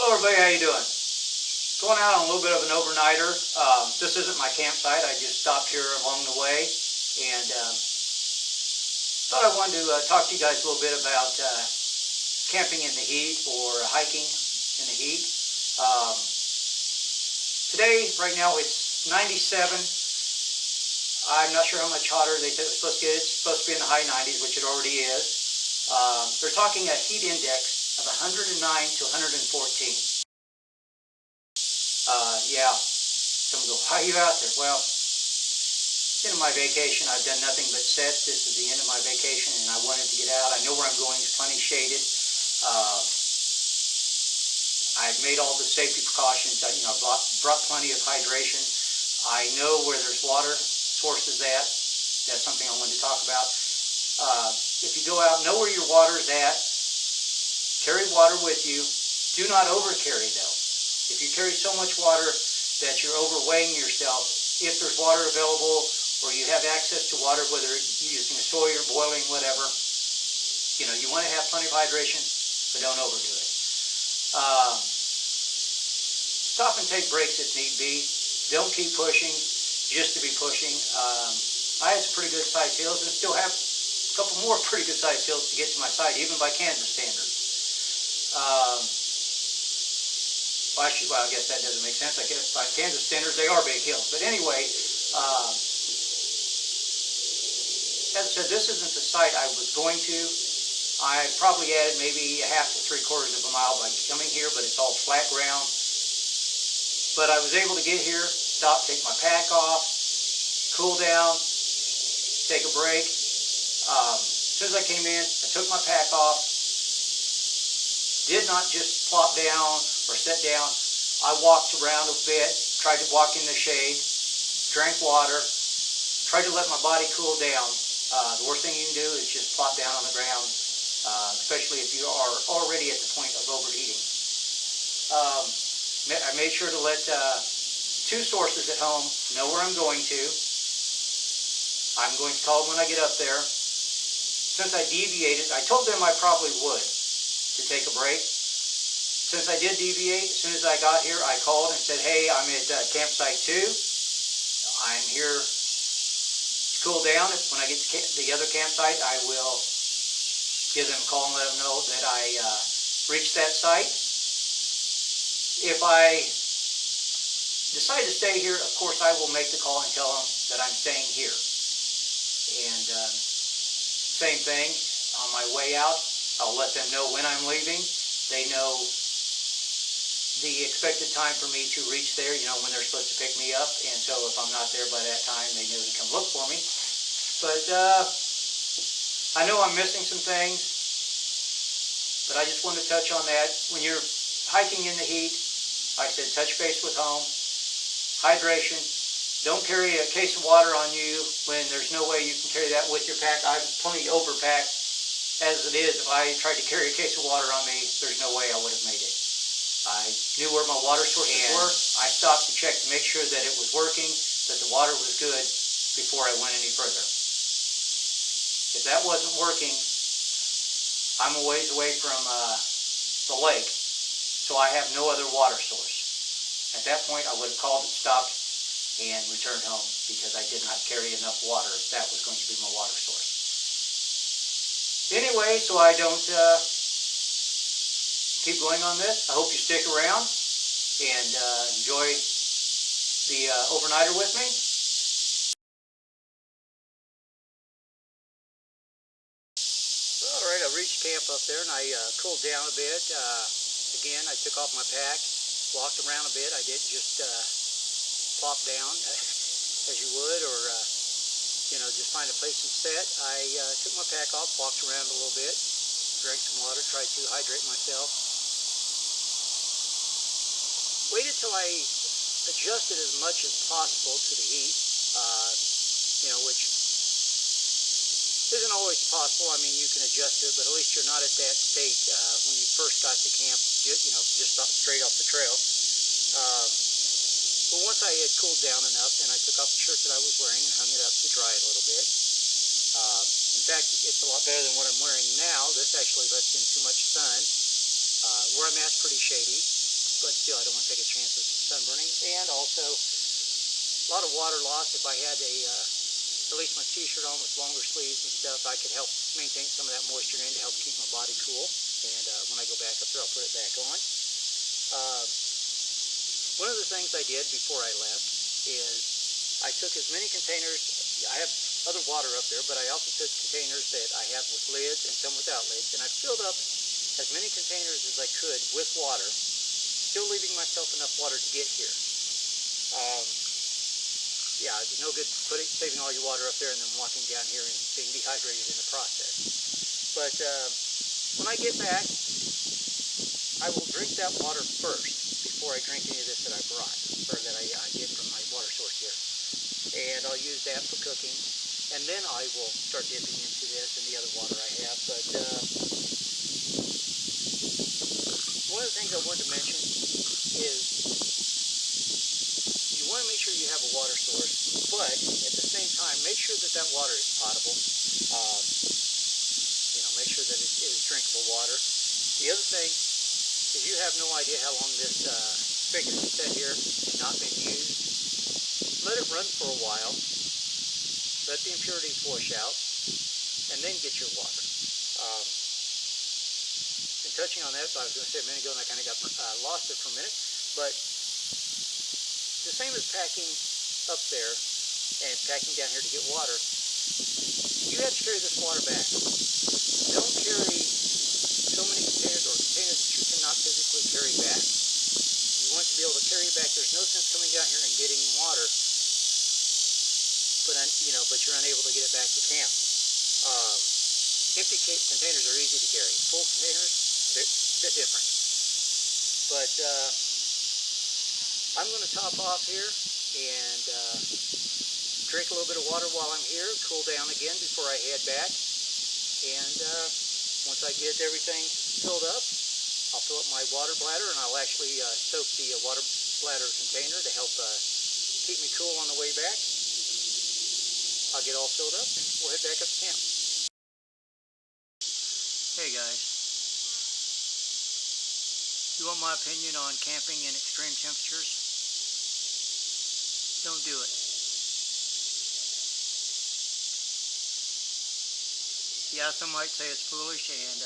Hello everybody, how you doing? Going out on a little bit of an overnighter. This isn't my campsite. I just stopped here along the way and thought I wanted to talk to you guys a little bit about camping in the heat or hiking in the heat. Today, right now, it's 97. I'm not sure how much hotter they said it was supposed to get. It's supposed to be in the high 90s, which it already is. They're talking a heat index of 109 to 114. Yeah, some go, why are you out there? Well, end of my vacation. I've done nothing but set. This is the end of my vacation, and I wanted to get out. I know where I'm going. It's plenty shaded. I've made all the safety precautions. I've brought plenty of hydration. I know where there's water sources at. That's something I wanted to talk about. If you go out, know where your water's at. Carry water with you. Do not overcarry, though. If you carry so much water that you're overweighing yourself, if there's water available or you have access to water, whether you're using a soy or boiling, whatever, you want to have plenty of hydration, but don't overdo it. Stop and take breaks if need be. Don't keep pushing just to be pushing. I had some pretty good sized hills and still have a couple more pretty good sized hills to get to my site, even by Kansas standards. Well, I guess that doesn't make sense. I guess by Kansas standards, they are big hills. But anyway, as I said, this isn't the site I was going to. I probably added maybe a half to 3/4 of a mile by coming here, but it's all flat ground. But I was able to get here, stop, take my pack off, cool down, take a break. As soon as I came in, I took my pack off. Did not just plop down or sit down. I walked around a bit, tried to walk in the shade, drank water, tried to let my body cool down. The worst thing you can do is just plop down on the ground, especially if you are already at the point of overheating. I made sure to let 2 sources at home know where I'm going to. I'm going to call them when I get up there. Since I deviated, I told them I probably would to take a break. Since I did deviate, as soon as I got here, I called and said, hey, I'm at campsite 2. I'm here to cool down. When I get to the other campsite, I will give them a call and let them know that I reached that site. If I decide to stay here, of course, I will make the call and tell them that I'm staying here. And same thing, on my way out, I'll let them know when I'm leaving. They know the expected time for me to reach there, when they're supposed to pick me up. And so if I'm not there by that time, they know to come look for me. But I know I'm missing some things, but I just want to touch on that. When you're hiking in the heat, like I said, touch base with home. Hydration. Don't carry a case of water on you when there's no way you can carry that with your pack. I'm plenty overpacked. As it is, if I tried to carry a case of water on me, there's no way I would have made it. I knew where my water sources were. I stopped to check to make sure that it was working, that the water was good before I went any further. If that wasn't working, I'm a ways away from the lake, so I have no other water source. At that point, I would have called and stopped and returned home because I did not carry enough water if that was going to be my water source. Anyway, so I don't keep going on this, I hope you stick around and enjoy the overnighter with me. Alright, I reached camp up there and I cooled down a bit. Again, I took off my pack, walked around a bit. I didn't just plop down as you would or just find a place and sit. I took my pack off, walked around a little bit, drank some water, tried to hydrate myself. Waited till I adjusted as much as possible to the heat, which isn't always possible. I mean, you can adjust it, but at least you're not at that state when you first got to camp, just straight off the trail. But once I had cooled down enough, then I took off the shirt that I was wearing and hung it up to dry a little bit. In fact, it's a lot better than what I'm wearing now. This actually lets in too much sun. Where I'm at is pretty shady. but still I don't want to take a chance of sunburning. And also a lot of water loss. If I had at least my t-shirt on with longer sleeves and stuff, I could help maintain some of that moisture in to help keep my body cool. And when I go back up there, I'll put it back on. One of the things I did before I left is I took as many containers. I have other water up there, but I also took containers that I have with lids and some without lids, and I filled up as many containers as I could with water, still leaving myself enough water to get here. Yeah, it's no good saving all your water up there and then walking down here and being dehydrated in the process. But when I get back, I will drink that water first before I drink any of this that I brought, or that I get from my water source here. And I'll use that for cooking. And then I will start dipping into this and the other water I have. But one of the things I wanted to mention is you want to make sure you have a water source, but at the same time, make sure that that water is potable. Make sure that it is drinkable water. The other thing is you have no idea how long this spigot has sat here and not been used. Let it run for a while. Let the impurities wash out, and then get your water. And touching on that, I was going to say a minute ago, and I kind of got lost there for a minute, but the same as packing up there and packing down here to get water, you have to carry this water back. Don't carry so many containers or containers that you cannot physically carry back. You want to be able to carry back. There's no sense coming down here and getting water, but you're unable to get it back to camp. Empty containers are easy to carry. Full containers, a bit different. But I'm going to top off here and drink a little bit of water while I'm here, cool down again before I head back. And once I get everything filled up, I'll fill up my water bladder, and I'll actually soak the water bladder container to help keep me cool on the way back. I'll get all filled up and we'll head back up to camp. Hey guys, you want my opinion on camping in extreme temperatures? Don't do it. Yeah, some might say it's foolish, and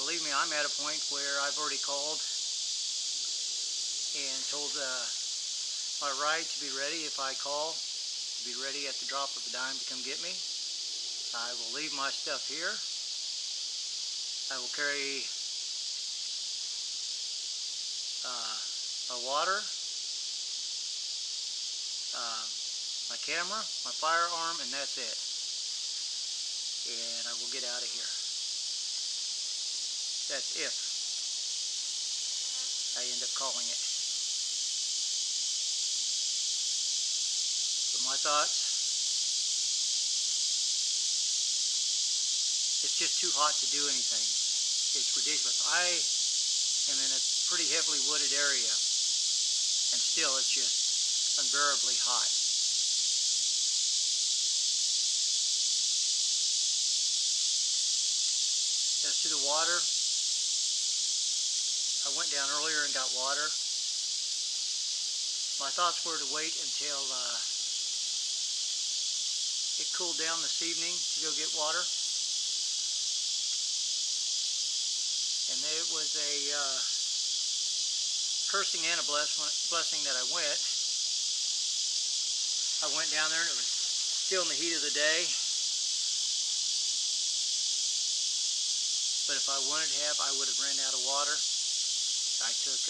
believe me, I'm at a point where I've already called and told my ride to be ready if I call, to be ready at the drop of a dime to come get me. I will leave my stuff here. I will carry my water, my camera, my firearm, and that's it. And I will get out of here. That's if I end up calling it. But my thoughts, it's just too hot to do anything. It's ridiculous. I am in a pretty heavily wooded area, and still it's just unbearably hot. As to the water, I went down earlier and got water. My thoughts were to wait until it cooled down this evening to go get water. And it was a cursing and a blessing that I went. I went down there and it was still in the heat of the day. But if I wanted to have, I would have ran out of water. I took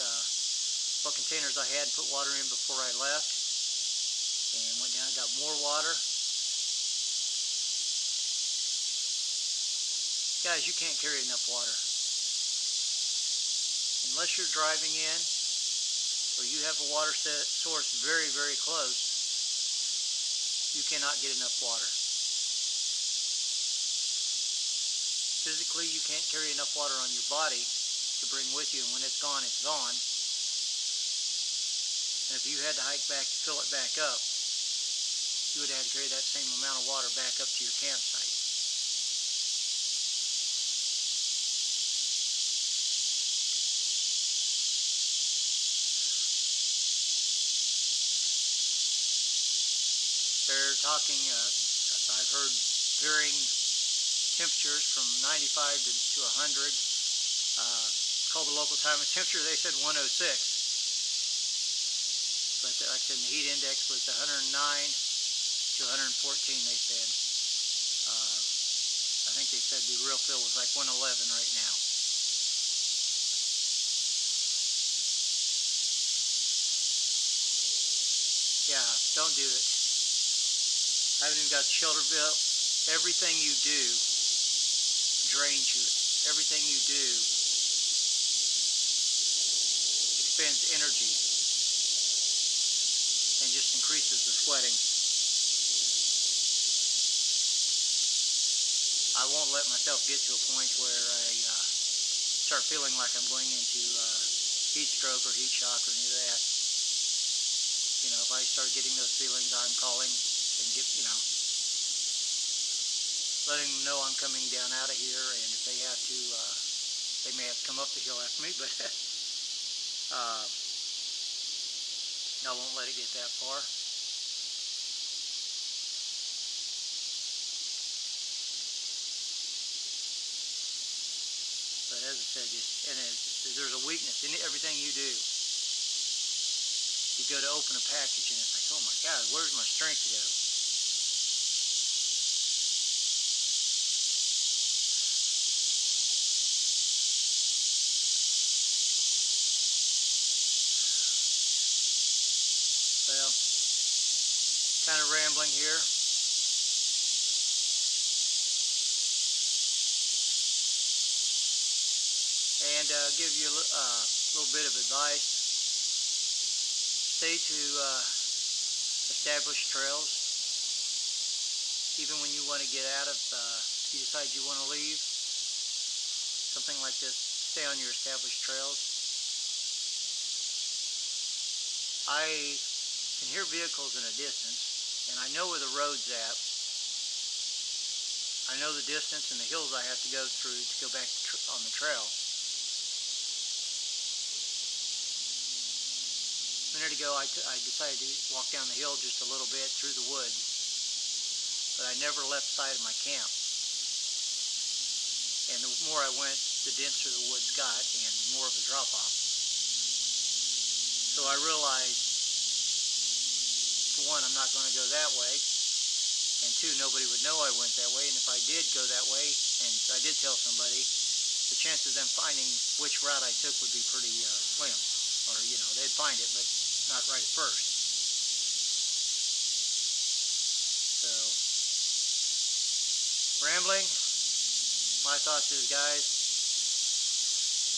what containers I had and put water in before I left, and went down and got more water. Guys, you can't carry enough water. Unless you're driving in, or you have a water source very, very close, you cannot get enough water. Physically, you can't carry enough water on your body to bring with you, and when it's gone, it's gone. And if you had to hike back to fill it back up, you would have to carry that same amount of water back up to your campsite. talking, I've heard varying temperatures from 95 to 100. Called the local time of temperature, they said 106. But the heat index was 109 to 114, they said. I think they said the real feel was like 111 right now. Yeah, don't do it. I haven't even got the shelter built. Everything you do drains you. Everything you do expends energy and just increases the sweating. I won't let myself get to a point where I start feeling like I'm going into heat stroke or heat shock or any of that. You know, if I start getting those feelings, I'm calling and letting them know I'm coming down out of here, and if they have to, they may have to come up the hill after me, but I won't let it get that far. But as I said, there's a weakness in everything you do. You go to open a package and it's like, oh my God, where's my strength to go? Well, kind of rambling here. And give you a little bit of advice. Stay to established trails. Even when you want to get out of, you decide you want to leave, something like this, stay on your established trails. I can hear vehicles in a distance, and I know where the road's at. I know the distance and the hills I have to go through to go back on the trail. A minute ago, I decided to walk down the hill just a little bit through the woods, but I never left sight of my camp. And the more I went, the denser the woods got and more of a drop-off. So I realized, for one, I'm not going to go that way, and two, nobody would know I went that way, and if I did go that way, and I did tell somebody, the chances of them finding which route I took would be pretty slim. Or, they'd find it, but not right at first. So, rambling, my thoughts is, guys,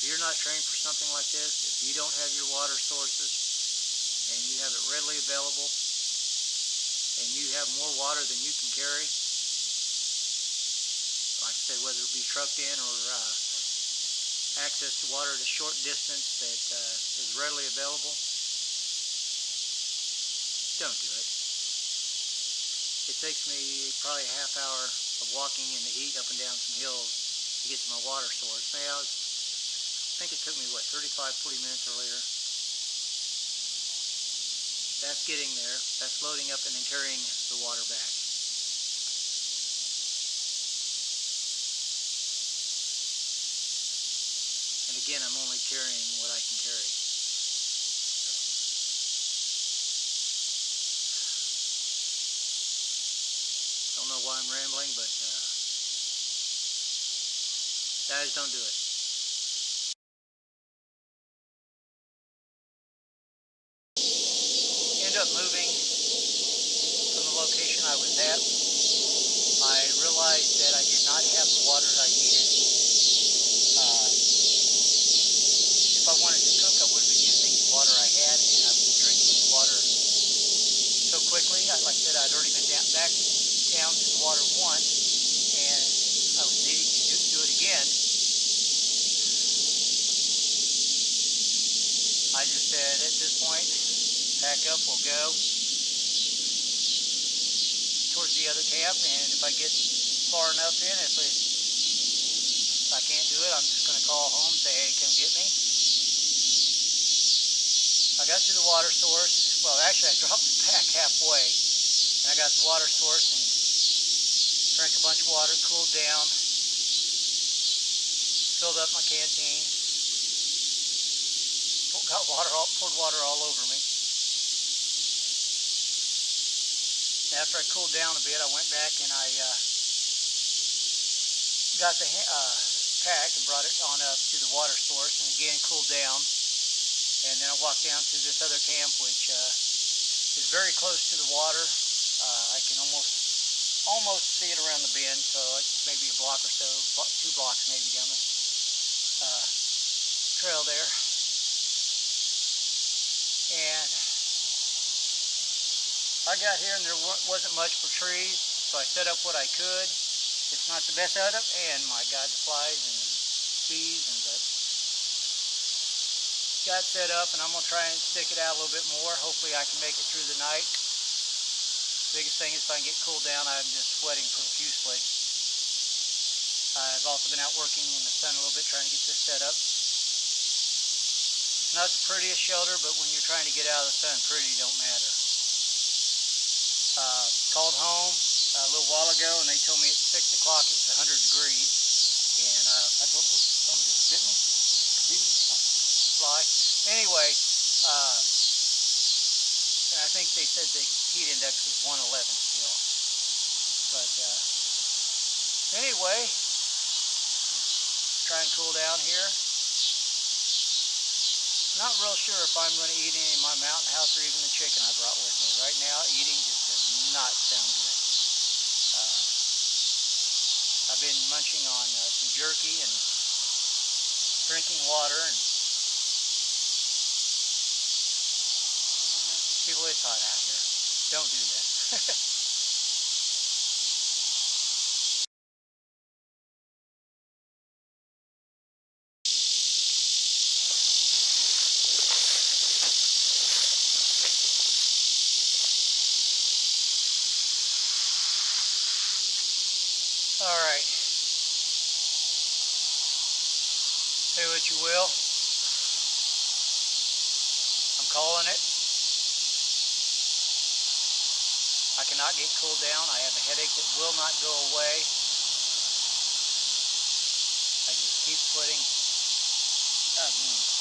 if you're not trained for something like this, if you don't have your water sources, and you have it readily available, and you have more water than you can carry, like I said, whether it be trucked in or access to water at a short distance that is readily available, don't do it. It takes me probably a half hour of walking in the heat up and down some hills to get to my water source. Now, I think it took me, 35-40 minutes earlier. That's getting there. That's loading up and then carrying the water back. And again, I'm only carrying what I can carry. Don't know why I'm rambling, but guys, don't do it. End up moving from the location I was at. I realized that I did not have the water I needed. If I wanted to cook, I would have been using the water I had, and I would be drinking the water so quickly. Like I said, I'd already been back down to the water once, and I was needing to do it again. I just said, at this point, pack up, we'll go towards the other camp, and if I get far enough in, if I can't do it, I'm just going to call home, say, hey, come get me. I got to the water source. Well, actually, I dropped the pack halfway, And I got the water source and drank a bunch of water, cooled down, filled up my canteen, poured water all over me. After I cooled down a bit, I went back and I got the pack and brought it on up to the water source, and again cooled down. And then I walked down to this other camp, which is very close to the water. I can almost see it around the bend, so it's maybe a block or so, 2 blocks maybe down the trail there. And I got here and there wasn't much for trees, so I set up what I could. It's not the best setup, and my God, the flies and bees and the got set up, and I'm going to try and stick it out a little bit more. Hopefully I can make it through the night. Biggest thing is if I can get cooled down, I'm just sweating profusely. I've also been out working in the sun a little bit trying to get this set up. Not the prettiest shelter, but when you're trying to get out of the sun, pretty don't matter. Called home a little while ago, and they told me at 6 o'clock it was 100 degrees. And I don't know, something just bit me. Fly. Anyway, and I think they said the heat index was 111 still. But anyway, try and cool down here. Not real sure if I'm going to eat any of my mountain house or even the chicken I brought with me. Right now, eating just does not sound good. I've been munching on some jerky and drinking water, and people, it's hot out here. Don't do this. All right. Say what you will. I'm calling it. I cannot get cooled down. I have a headache that will not go away. I just keep sweating.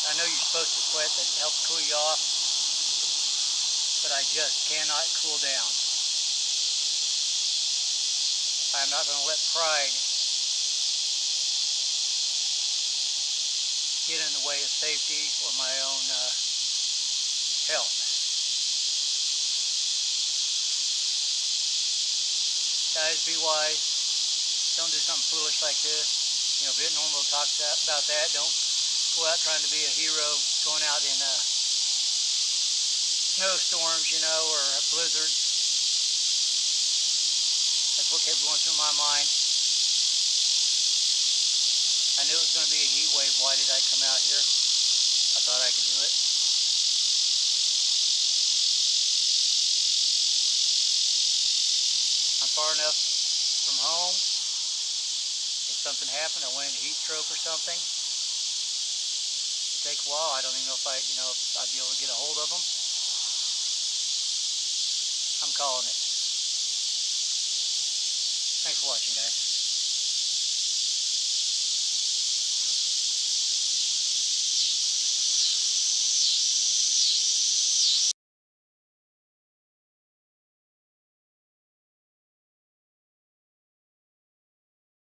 I know you're supposed to sweat. That helps cool you off. But I just cannot cool down. I'm not going to let pride get in the way of safety or my own health. Guys, be wise. Don't do something foolish like this. You know, Viet Normal talks about that. Don't go out trying to be a hero, going out in snowstorms, you know, or blizzards. That's what kept going through my mind. I knew it was going to be a heat wave. Why did I come out here? I thought I could do it. I'm far enough from home. If something happened, I went into heat stroke or something. It'd take a while. I don't even know if if I'd be able to get a hold of them. I'm calling it. Thanks for watching, guys.